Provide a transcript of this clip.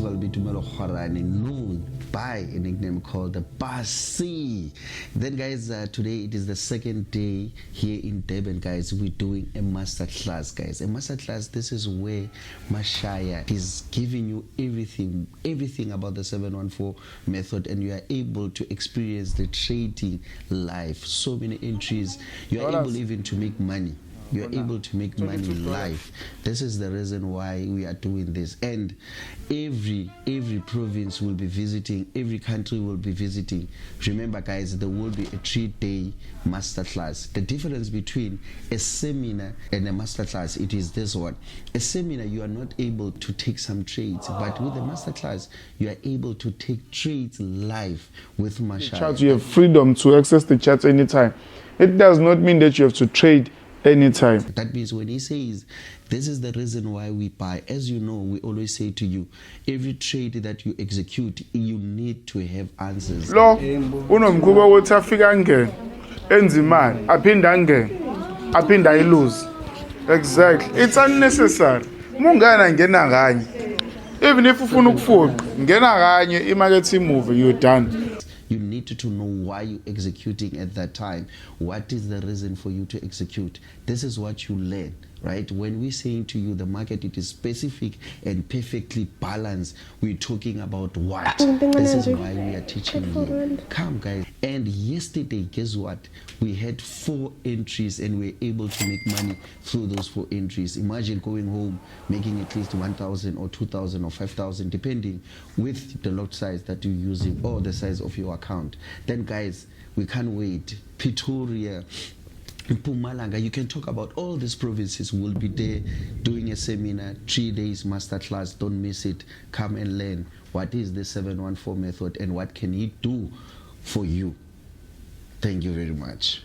festival bitumelo khorane known by a nickname called the Basi. Then guys, today it is the second day here in Durban, guys. We're doing a masterclass, guys. A masterclass, this is where Mashaya is giving you everything about the 714 method, and you are able to experience the trading life. So many entries, you are able even to make money. You are able to make money live. This is the reason why we are doing this. And every province will be visiting, every country will be visiting. Remember guys, there will be a 3-day masterclass. The difference between a seminar and a masterclass, it is this one. A seminar, you are not able to take some trades, but with a masterclass, you are able to take trades live with Mashaya. You have freedom to access the charts anytime. It does not mean that you have to trade anytime. That means when he says this is the reason why we buy, as you know, we always say to you, every trade that you execute, you need to have answers. Lo unomkhuba wothi afika ngene enza imali aphinda ngene aphinda ilose. Exactly, it's unnecessary. Mungana ngena kanye, even if ufuna ukufuna ngena kanye imarket imove, you're done. You need to know why you're executing at that time. What is the reason for you to execute? This is what you learn, right? When we're saying to you the market, it is specific and perfectly balanced, we're talking about what? This is why we are teaching you. Come guys. And yesterday, guess what? We had 4 entries and we were able to make money through those 4 entries. Imagine going home, making at least 1,000 or 2,000 or 5,000, depending with the lot size that you're using or the size of your account. Then guys, we can't wait. Pretoria, Mpumalanga, you can talk about all these provinces. Will be there doing a seminar, 3 days masterclass. Don't miss it. Come and learn what is the 714 method and what can it do for you. Thank you very much.